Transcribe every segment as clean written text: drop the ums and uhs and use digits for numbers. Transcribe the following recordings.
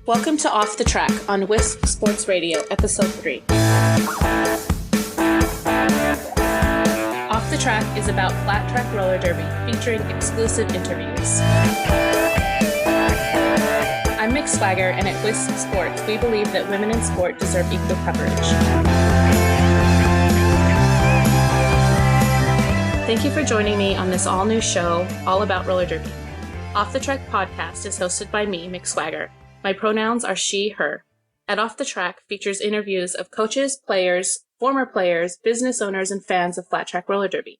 Welcome to Off the Track on Wisp Sports Radio, Episode 3. Off the Track is about flat track roller derby, featuring exclusive interviews. I'm Mick Swagger, and at Wisp Sports, we believe that women in sport deserve equal coverage. Thank you for joining me on this all-new show, all about roller derby. Off the Track podcast is hosted by me, Mick Swagger. My pronouns are she, her. At Off the Track features interviews of coaches, players, former players, business owners, and fans of flat track roller derby.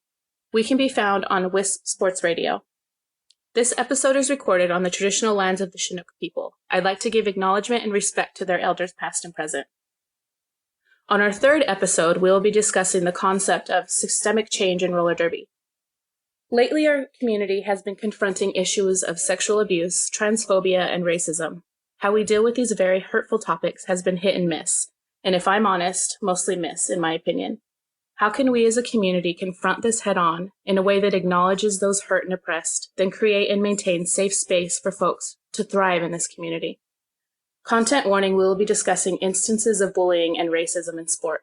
We can be found on Wisp Sports Radio. This episode is recorded on the traditional lands of the Chinook people. I'd like to give acknowledgement and respect to their elders past and present. On our third episode, we will be discussing the concept of systemic change in roller derby. Lately, our community has been confronting issues of sexual abuse, transphobia, and racism. How we deal with these very hurtful topics has been hit and miss, and if I'm honest, mostly miss, in my opinion. How can we as a community confront this head-on in a way that acknowledges those hurt and oppressed, then create and maintain safe space for folks to thrive in this community? Content warning, we will be discussing instances of bullying and racism in sport.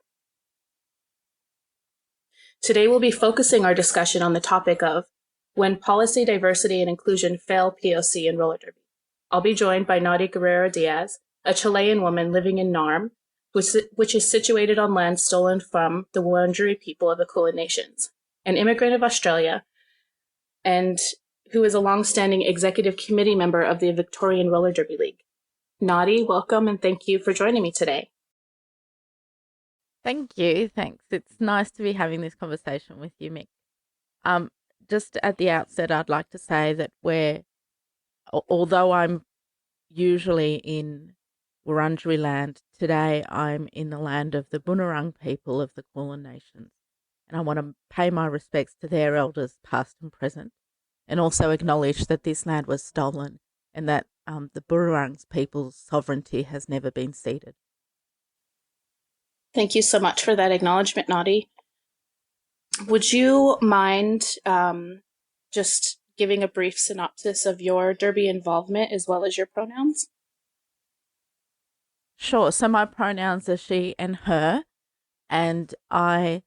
Today we'll be focusing our discussion on the topic of when policy, diversity, and inclusion fail POC in roller derby. I'll be joined by Naty Guerrero-Diaz, a Chilean woman living in Narm, which is situated on land stolen from the Wurundjeri people of the Kulin Nations, an immigrant of Australia, and who is a long-standing executive committee member of the Victorian Roller Derby League. Naty, welcome, and thank you for joining me today. Thank you. Thanks. It's nice to be having this conversation with you, Mick. Just at the outset, I'd like to say that although I'm usually in Wurundjeri land, today I'm in the land of the Bunurong people of the Kulin Nations, and I want to pay my respects to their elders, past and present, and also acknowledge that this land was stolen and that the Bunurong people's sovereignty has never been ceded. Thank you so much for that acknowledgement, Naty. Would you mind just giving a brief synopsis of your derby involvement as well as your pronouns? Sure. So my pronouns are she and her, and I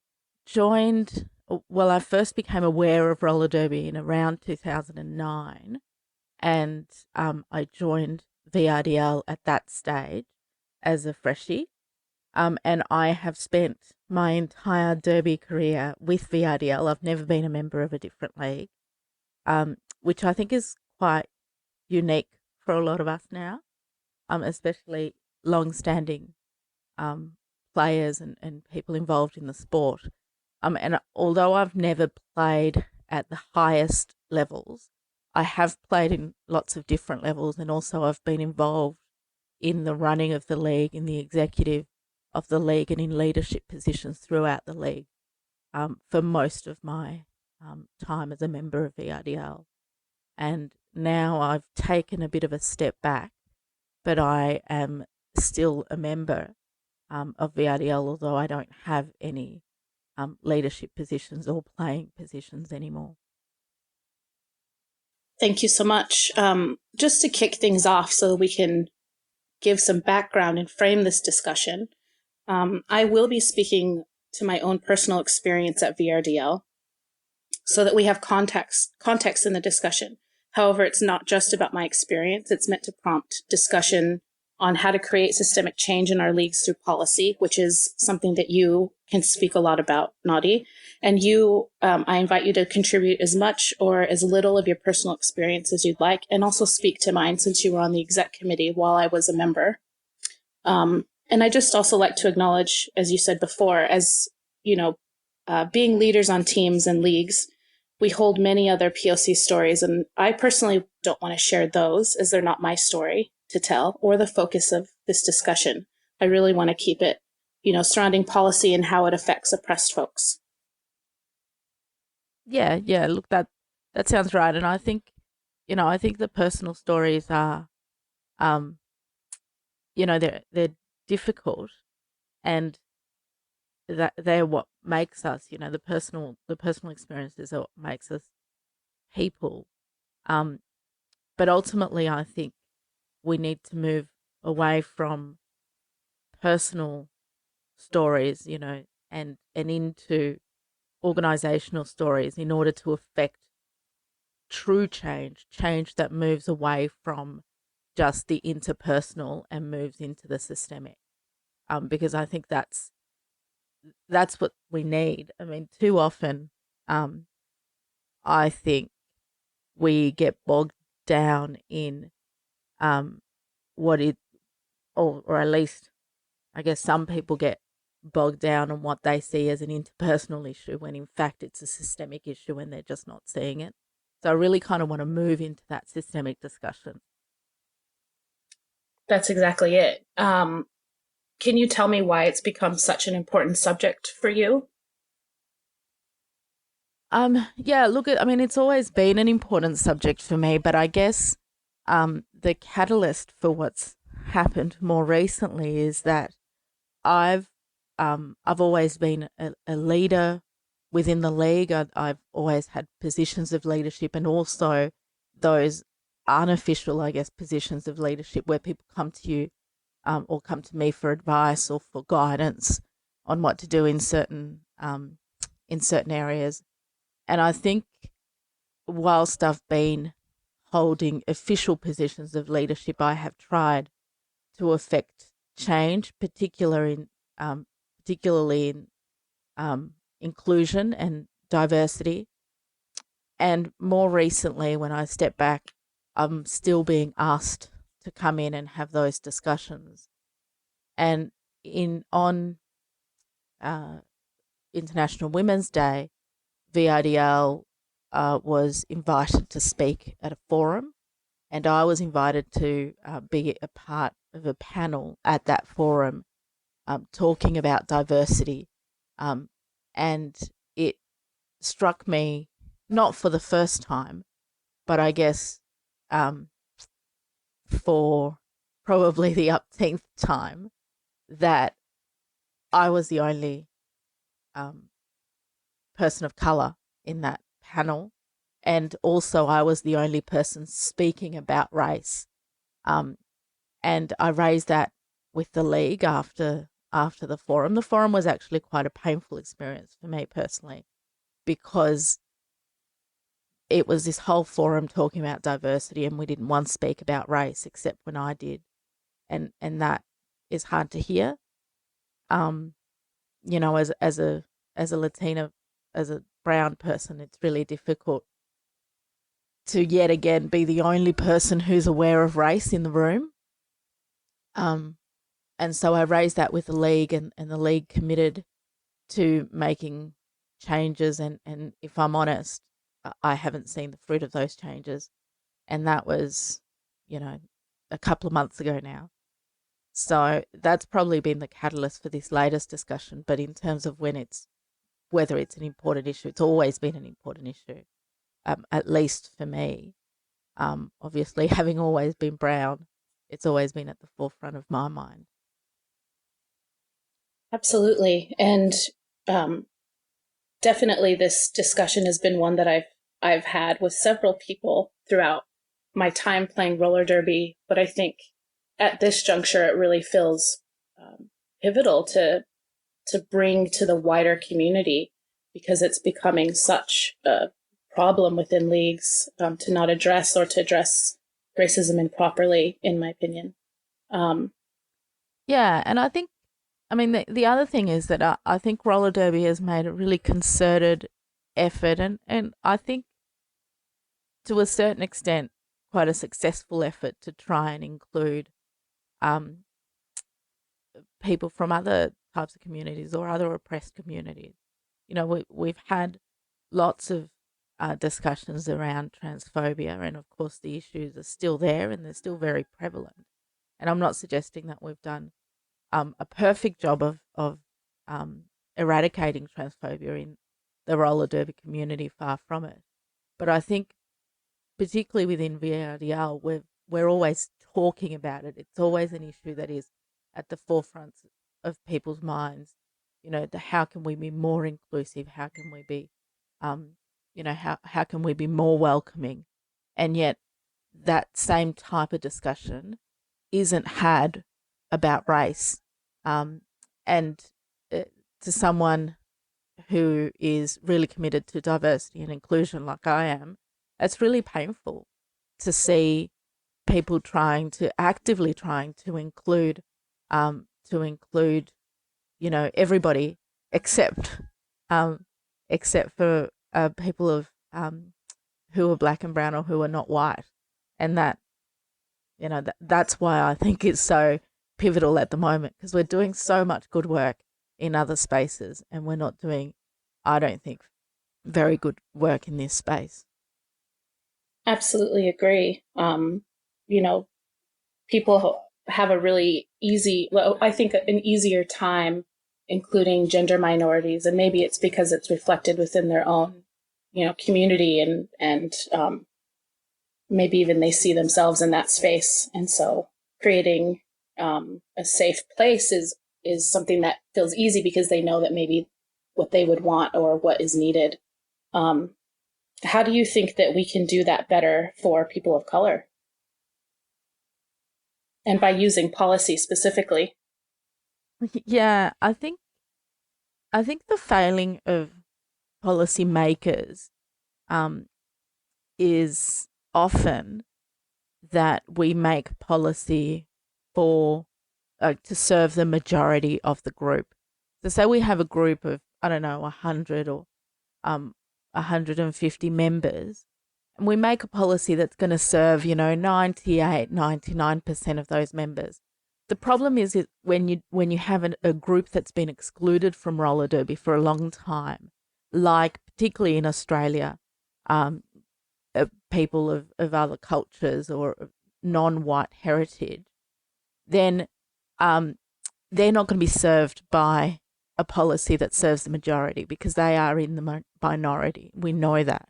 first became aware of roller derby in around 2009, and I joined VRDL at that stage as a freshie, and I have spent my entire derby career with VRDL. I've never been a member of a different league, which I think is quite unique for a lot of us now, especially long-standing players and people involved in the sport. And although I've never played at the highest levels, I have played in lots of different levels, and also I've been involved in the running of the league, in the executive of the league, and in leadership positions throughout the league for most of my time as a member of VRDL. And now I've taken a bit of a step back, but I am still a member of VRDL, although I don't have any leadership positions or playing positions anymore. Thank you so much. Just to kick things off so that we can give some background and frame this discussion, I will be speaking to my own personal experience at VRDL so that we have context in the discussion. However, it's not just about my experience. It's meant to prompt discussion on how to create systemic change in our leagues through policy, which is something that you can speak a lot about, Naty. And I invite you to contribute as much or as little of your personal experience as you'd like, and also speak to mine since you were on the exec committee while I was a member. And I just also like to acknowledge, as you said before, as being leaders on teams and leagues, we hold many other POC stories, and I personally don't want to share those as they're not my story to tell or the focus of this discussion. I really want to keep it, surrounding policy and how it affects oppressed folks. Yeah. Look, that sounds right, and I think the personal stories are, they're difficult, and that they're what makes us, the personal experiences are what makes us people. But ultimately, I think we need to move away from personal stories, and into organizational stories in order to affect true change that moves away from just the interpersonal and moves into the systemic. Because I think that's what we need. I mean, too often, I think we get bogged down in what it, or at least I guess some people get bogged down on what they see as an interpersonal issue when in fact it's a systemic issue and they're just not seeing it. So I really kind of want to move into that systemic discussion. That's exactly it. Can you tell me why it's become such an important subject for you? Yeah, look, it's always been an important subject for me, but I guess the catalyst for what's happened more recently is that I've always been a leader within the league. I've always had positions of leadership, and also those unofficial, I guess, positions of leadership where people come to you or come to me for advice or for guidance on what to do in certain areas. And I think whilst I've been holding official positions of leadership, I have tried to affect change, particularly in inclusion and diversity. And more recently, when I step back, I'm still being asked to come in and have those discussions. And on International Women's Day, VIDL was invited to speak at a forum, and I was invited to be a part of a panel at that forum talking about diversity. And it struck me, not for the first time, but I guess for probably the upteenth time, that I was the only person of colour in that panel, and also I was the only person speaking about race. And I raised that with the league after the forum. The forum was actually quite a painful experience for me personally, because it was this whole forum talking about diversity and we didn't once speak about race except when I did. And that is hard to hear. As a Latina, as a brown person, it's really difficult to yet again be the only person who's aware of race in the room. And so I raised that with the league, and the league committed to making changes. And if I'm honest, I haven't seen the fruit of those changes. And that was, a couple of months ago now. So that's probably been the catalyst for this latest discussion. But in terms of whether it's an important issue, it's always been an important issue, at least for me. Obviously, having always been brown, it's always been at the forefront of my mind. Absolutely. And definitely this discussion has been one that I've had with several people throughout my time playing roller derby. But I think at this juncture, it really feels pivotal to bring to the wider community, because it's becoming such a problem within leagues to not address, or to address racism improperly, in my opinion. Yeah, and I think, the other thing is that I think roller derby has made a really concerted effort, and I think to a certain extent quite a successful effort to try and include people from other types of communities or other oppressed communities. We've had lots of discussions around transphobia, and of course the issues are still there and they're still very prevalent. And I'm not suggesting that we've done a perfect job of eradicating transphobia in the roller derby community, far from it. But I think, particularly within VRDL, we're always talking about it. It's always an issue that is at the forefront of people's minds. How can we be more inclusive? How can we be, how can we be more welcoming? And yet, that same type of discussion isn't had about race. And to someone who is really committed to diversity and inclusion like I am, it's really painful to see people actively trying to include, everybody except, except for people of who are black and brown or who are not white, and that's why I think it's so pivotal at the moment, because we're doing so much good work in other spaces, and we're not doing, I don't think, very good work in this space. Absolutely agree. People have a really I think an easier time including gender minorities, and maybe it's because it's reflected within their own, community, and maybe even they see themselves in that space. And so creating a safe place is something that feels easy because they know that maybe what they would want or what is needed. How do you think that we can do that better for people of color? And by using policy specifically? Yeah, I think the failing of policymakers is often that we make policy to serve the majority of the group. So say we have a group of, 100 or 150 members, and we make a policy that's going to serve, 98, 99% of those members. The problem is when you have a group that's been excluded from roller derby for a long time, like particularly in Australia, people of other cultures or non-white heritage, then they're not going to be served by a policy that serves the majority because they are in the minority. We know that.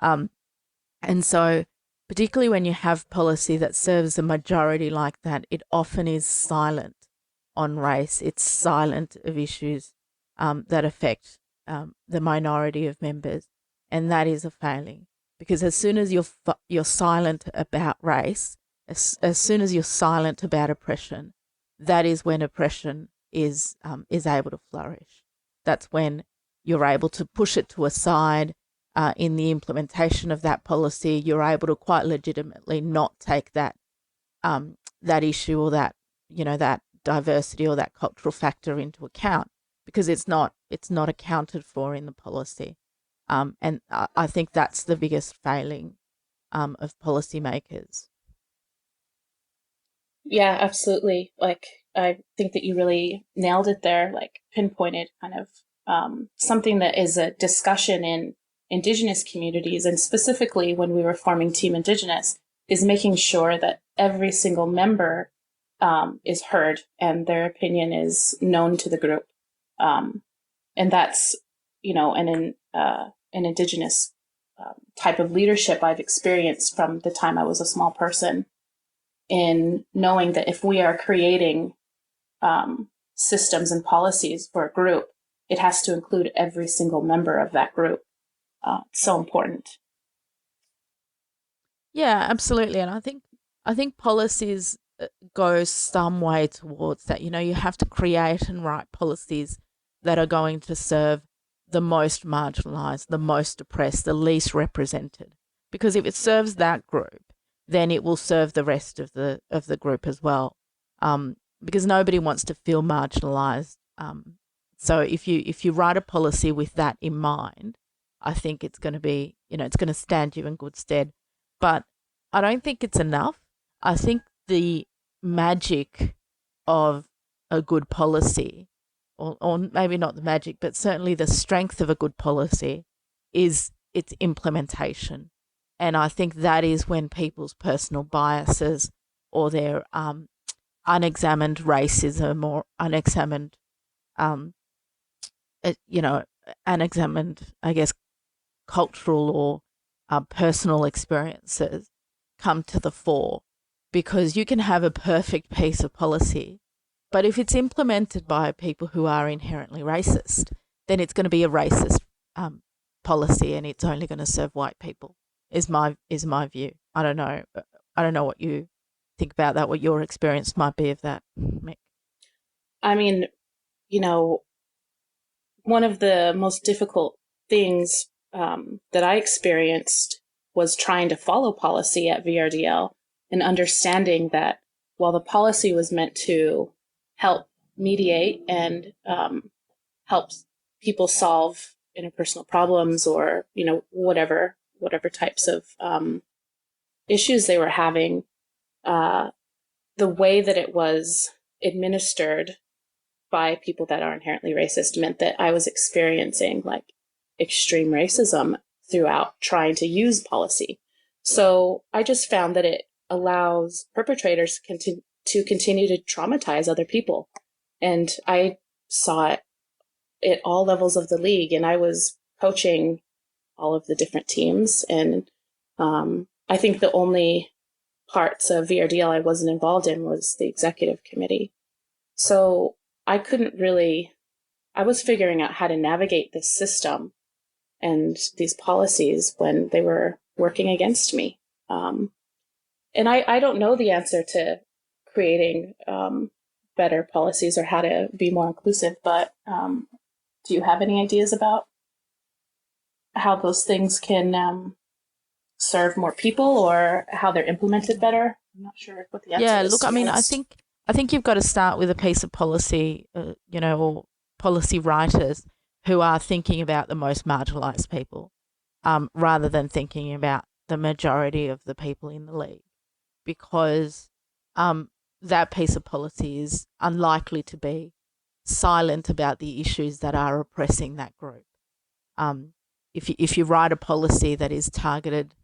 And so particularly when you have policy that serves the majority like that, it often is silent on race. It's silent of issues that affect the minority of members, and that is a failing. Because as soon as you're silent about race, as soon as you're silent about oppression, that is when oppression is able to flourish. That's when you're able to push it to a side. In the implementation of that policy, you're able to quite legitimately not take that issue or that diversity or that cultural factor into account because it's not accounted for in the policy. And I think that's the biggest failing of policymakers. Yeah, absolutely. I think that you really nailed it there, pinpointed kind of something that is a discussion in Indigenous communities, and specifically when we were forming Team Indigenous, is making sure that every single member is heard and their opinion is known to the group. And that's, an Indigenous type of leadership I've experienced from the time I was a small person, in knowing that if we are creating systems and policies for a group, it has to include every single member of that group. So important. Yeah, absolutely. And I think policies go some way towards that. You have to create and write policies that are going to serve the most marginalized, the most oppressed, the least represented. Because if it serves that group, then it will serve the rest of the group as well. Because nobody wants to feel marginalized. So if you write a policy with that in mind, I think it's going to be, it's going to stand you in good stead. But I don't think it's enough. I think the magic of a good policy, or maybe not the magic, but certainly the strength of a good policy is its implementation. And I think that is when people's personal biases or their unexamined racism or unexamined, unexamined, I guess, cultural or personal experiences come to the fore. Because you can have a perfect piece of policy, but if it's implemented by people who are inherently racist, then it's going to be a racist policy, and it's only going to serve white people. Is my view. I don't know what you think about that, what your experience might be of that, Mick. I mean, one of the most difficult things that I experienced was trying to follow policy at VRDL and understanding that while the policy was meant to help mediate and help people solve interpersonal problems or, whatever types of issues they were having, the way that it was administered by people that are inherently racist meant that I was experiencing like extreme racism throughout trying to use policy. So I just found that it allows perpetrators to continue to traumatize other people. And I saw it at all levels of the league, and I was coaching all of the different teams. And I think the only parts of VRDL I wasn't involved in was the executive committee. So I was figuring out how to navigate this system and these policies when they were working against me. And I don't know the answer to creating better policies or how to be more inclusive, but do you have any ideas about how those things can serve more people or how they're implemented better? I'm not sure what the answer is. Yeah, look, I mean, I think you've got to start with a piece of policy, or policy writers who are thinking about the most marginalised people, rather than thinking about the majority of the people in the league, because that piece of policy is unlikely to be silent about the issues that are oppressing that group. If you write a policy that is targeted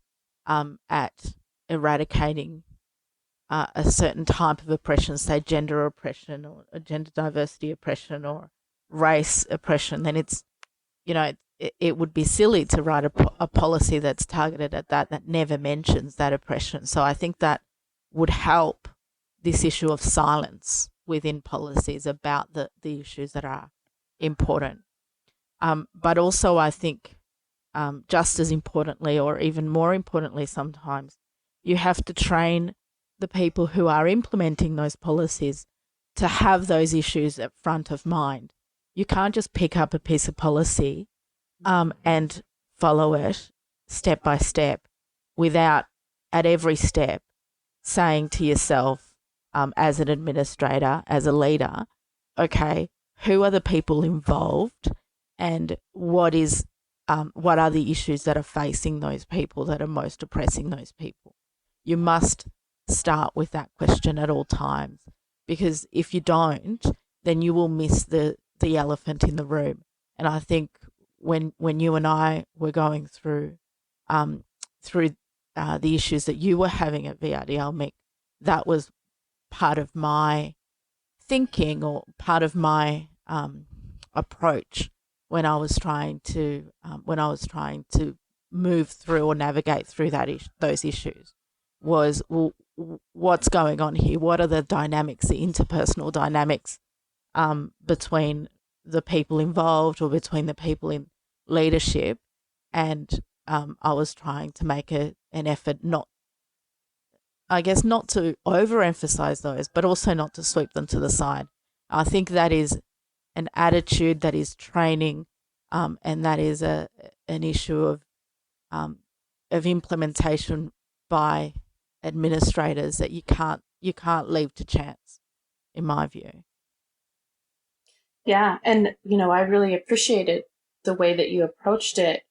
at eradicating a certain type of oppression, say gender oppression or gender diversity oppression or race oppression, then it's, it would be silly to write a policy that's targeted at that never mentions that oppression. So I think that would help this issue of silence within policies about the issues that are important. But also I think just as importantly, or even more importantly sometimes, you have to train the people who are implementing those policies to have those issues at front of mind. You can't just pick up a piece of policy and follow it step by step without at every step saying to yourself, as an administrator, as a leader, okay, who are the people involved and what are the issues that are facing those people that are most oppressing those people? You must start with that question at all times, because if you don't, then you will miss the elephant in the room. And I think when you and I were going through the issues that you were having at VRDL, Mick, that was part of my thinking or part of my approach when I was trying to move through or navigate through those issues was, well, what's going on here? What are the dynamics, the interpersonal dynamics between the people involved or between the people in leadership? And I was trying to make an effort not to overemphasize those, but also not to sweep them to the side. I think that is an attitude, that is training, and that is an issue of implementation by administrators that you can't leave to chance, in my view. Yeah, and I really appreciated the way that you approached it.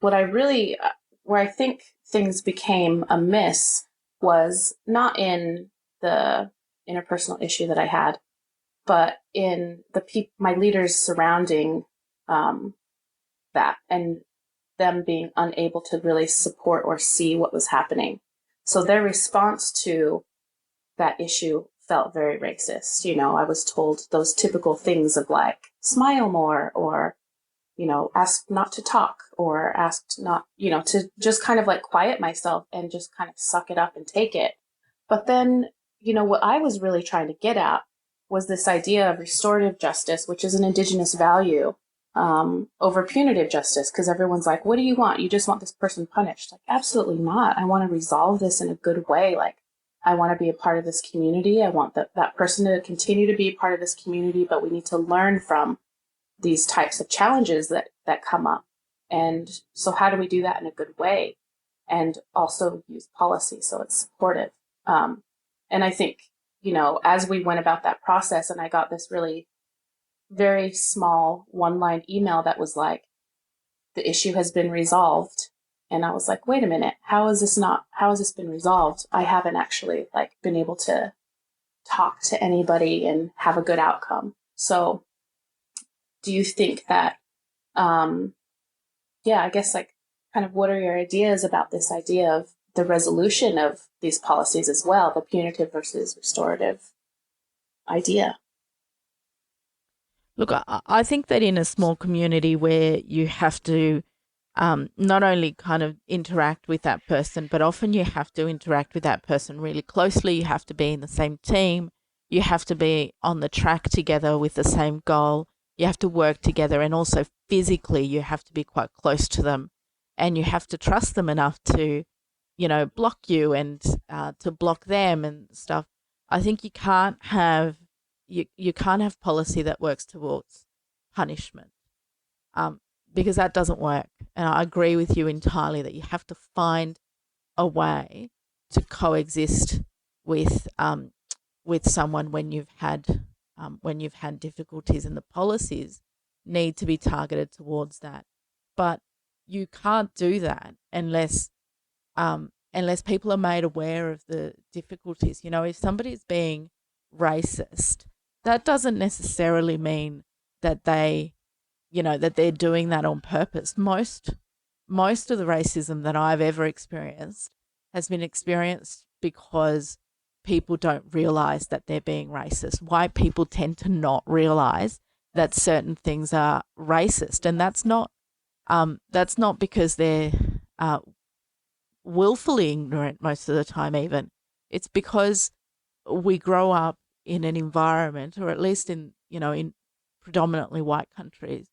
Where I think things became amiss was not in the interpersonal issue that I had, but in my leaders surrounding that, and them being unable to really support or see what was happening. So their response to that issue felt very racist. I was told those typical things of like, smile more, or, ask not to talk, or asked not, to just kind of like quiet myself and just kind of suck it up and take it. But then, what I was really trying to get at was this idea of restorative justice, which is an Indigenous value, over punitive justice, because everyone's like, what do you want? You just want this person punished. Like, absolutely not. I want to resolve this in a good way. Like, I want to be a part of this community. I want that person to continue to be a part of this community, but we need to learn from these types of challenges that come up. And so how do we do that in a good way? And also use policy so it's supportive. And I think, as we went about that process, and I got this really very small one-line email that was like, the issue has been resolved. And I was like, wait a minute, how has this been resolved? I haven't actually been able to talk to anybody and have a good outcome. So do you think that, I guess kind of what are your ideas about this idea of the resolution of these policies as well, the punitive versus restorative idea? Look, I think that in a small community where you have to not only kind of interact with that person, but often you have to interact with that person really closely. You have to be in the same team. You have to be on the track together with the same goal. You have to work together, and also physically you have to be quite close to them, and you have to trust them enough to, block you and to block them and stuff. I think you can't have policy that works towards punishment, because that doesn't work. And I agree with you entirely that you have to find a way to coexist with someone when you've had difficulties, and the policies need to be targeted towards that. But you can't do that unless people are made aware of the difficulties. If somebody's being racist, that doesn't necessarily mean that that they're doing that on purpose. Most of the racism that I've ever experienced has been experienced because people don't realize that they're being racist. White people tend to not realize that certain things are racist, and that's not because they're willfully ignorant most of the time. Even it's because we grow up in an environment, or at least in predominantly white countries,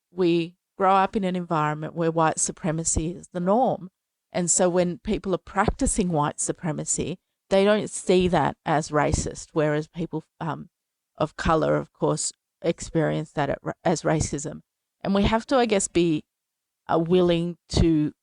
we grow up in an environment where white supremacy is the norm. And so when people are practicing white supremacy, they don't see that as racist, whereas people of color, of course, experience that as racism. And we have to, I guess, be willing to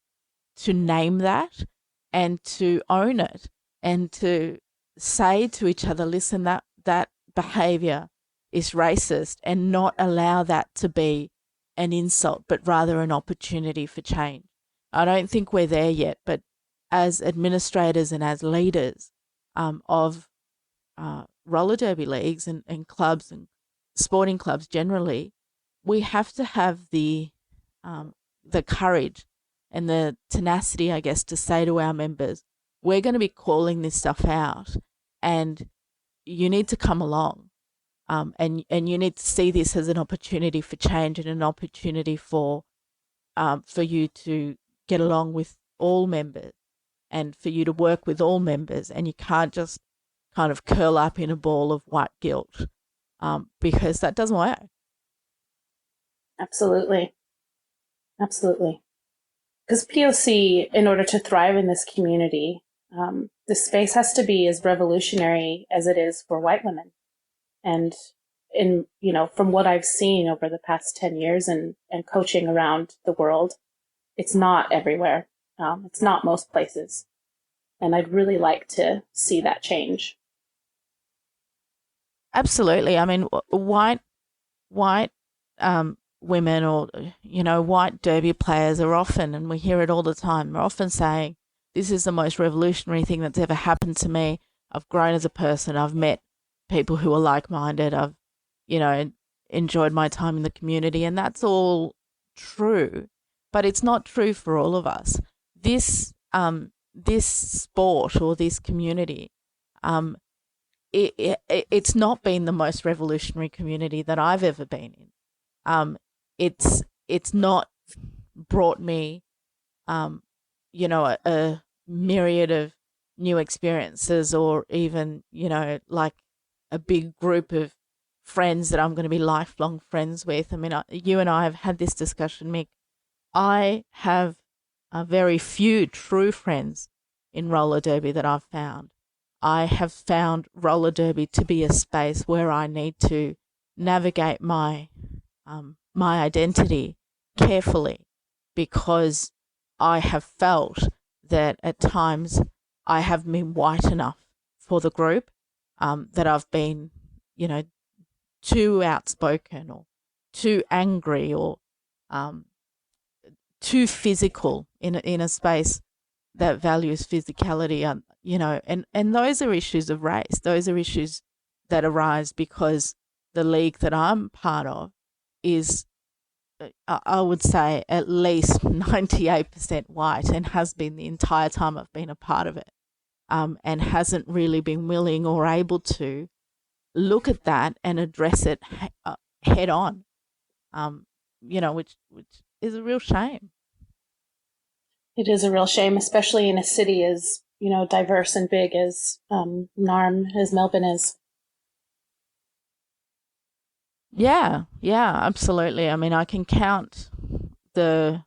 name that and to own it, and to say to each other, listen, that behavior is racist, and not allow that to be an insult, but rather an opportunity for change. I don't think we're there yet, but as administrators and as leaders of roller derby leagues and clubs and sporting clubs generally, we have to have the courage and the tenacity, I guess, to say to our members, we're going to be calling this stuff out, and you need to come along. And you need to see this as an opportunity for change, and an opportunity for you to get along with all members, and for you to work with all members. And you can't just kind of curl up in a ball of white guilt, because that doesn't work. Absolutely. Because POC, in order to thrive in this community, the space has to be as revolutionary as it is for white women. And from what I've seen over the past 10 years and coaching around the world, it's not everywhere. It's not most places. And I'd really like to see that change. Absolutely. I mean, white women, or, white derby players are often, and we hear it all the time, are often saying, this is the most revolutionary thing that's ever happened to me. I've grown as a person. I've met people who are like-minded. I've, enjoyed my time in the community, and that's all true, but it's not true for all of us. This sport, or this community, it's not been the most revolutionary community that I've ever been in. It's not brought me, a myriad of new experiences, or even, like a big group of friends that I'm going to be lifelong friends with. I mean, you and I have had this discussion, Mick. I have very few true friends in roller derby that I've found. I have found roller derby to be a space where I need to navigate my identity carefully, because I have felt that at times I have been white enough for the group, that I've been, too outspoken or too angry or too physical in a space that values physicality, and those are issues of race. Those are issues that arise because the league that I'm part of is, I would say, at least 98% white, and has been the entire time I've been a part of it, and hasn't really been willing or able to look at that and address it head on, which is a real shame. It is a real shame, especially in a city as, diverse and big as as Melbourne is. Yeah, absolutely. I mean, I can count the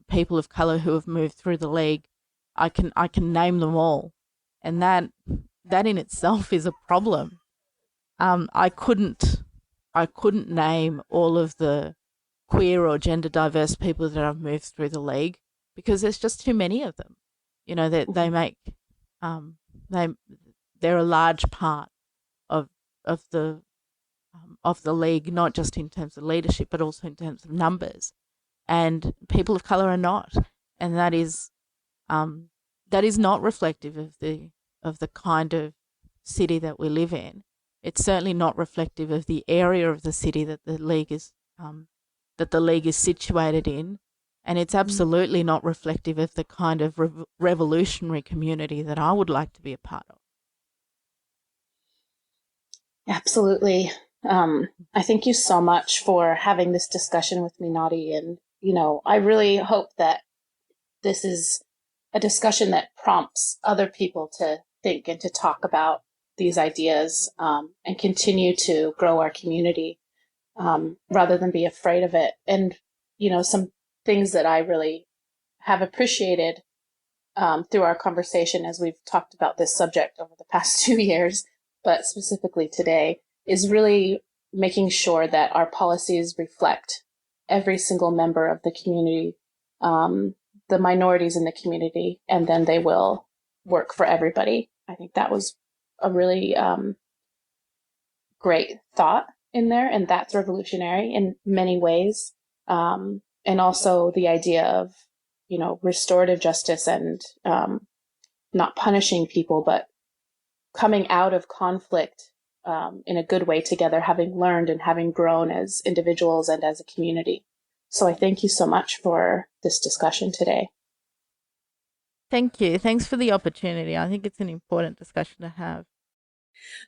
people of colour who have moved through the league. I can name them all, and that in itself is a problem. I couldn't name all of the queer or gender diverse people that have moved through the league, because there's just too many of them. They make they're a large part of the league, not just in terms of leadership, but also in terms of numbers. And people of colour are not, and that is not reflective of the kind of city that we live in. It's certainly not reflective of the area of the city that the league is situated in, and it's absolutely not reflective of the kind of revolutionary community that I would like to be a part of. Absolutely. I thank you so much for having this discussion with me, Naty. And, I really hope that this is a discussion that prompts other people to think and to talk about these ideas, and continue to grow our community, rather than be afraid of it. And, some things that I really have appreciated through our conversation as we've talked about this subject over the past 2 years, but specifically today, is really making sure that our policies reflect every single member of the community, the minorities in the community, and then they will work for everybody. I think that was a really great thought in there, and that's revolutionary in many ways. And also the idea of, restorative justice and not punishing people, but coming out of conflict in a good way together, having learned and having grown as individuals and as a community. So I thank you so much for this discussion today. Thank you. Thanks for the opportunity. I think it's an important discussion to have.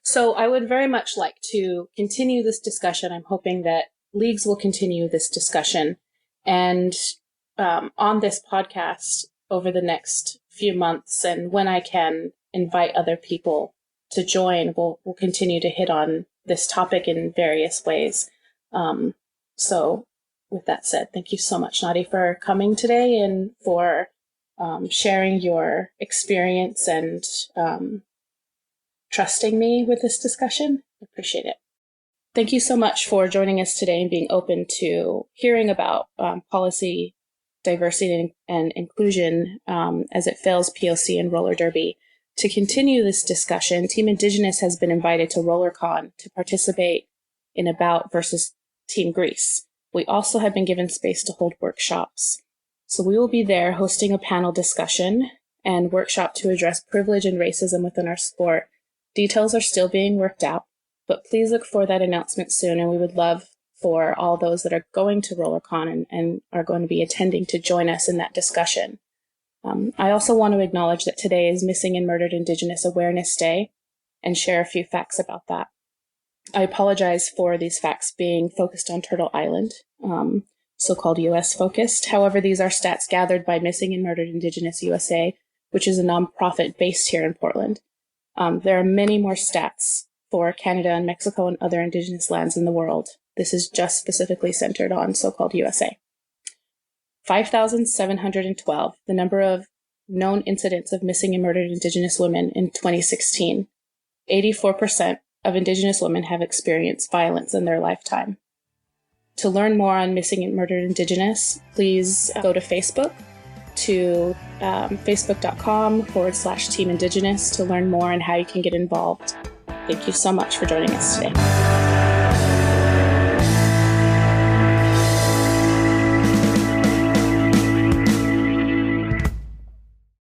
So I would very much like to continue this discussion. I'm hoping that leagues will continue this discussion. And on this podcast over the next few months, and when I can invite other people to join, we'll continue to hit on this topic in various ways. So with that said, thank you so much, Naty, for coming today and for sharing your experience and trusting me with this discussion. I appreciate it. Thank you so much for joining us today and being open to hearing about policy, diversity, and inclusion as it fails POC and roller derby. To continue this discussion, Team Indigenous has been invited to RollerCon to participate in a bout versus Team Greece. We also have been given space to hold workshops. So we will be there hosting a panel discussion and workshop to address privilege and racism within our sport. Details are still being worked out, but please look for that announcement soon, and we would love for all those that are going to RollerCon and are going to be attending to join us in that discussion. I also want to acknowledge that today is Missing and Murdered Indigenous Awareness Day and share a few facts about that. I apologize for these facts being focused on Turtle Island, so-called U.S. focused. However, these are stats gathered by Missing and Murdered Indigenous USA, which is a nonprofit based here in Portland. There are many more stats for Canada and Mexico and other Indigenous lands in the world. This is just specifically centered on so-called USA. 5,712, the number of known incidents of missing and murdered Indigenous women in 2016. 84% of Indigenous women have experienced violence in their lifetime. To learn more on missing and murdered Indigenous, please go to Facebook to facebook.com/Team Indigenous to learn more on how you can get involved. Thank you so much for joining us today.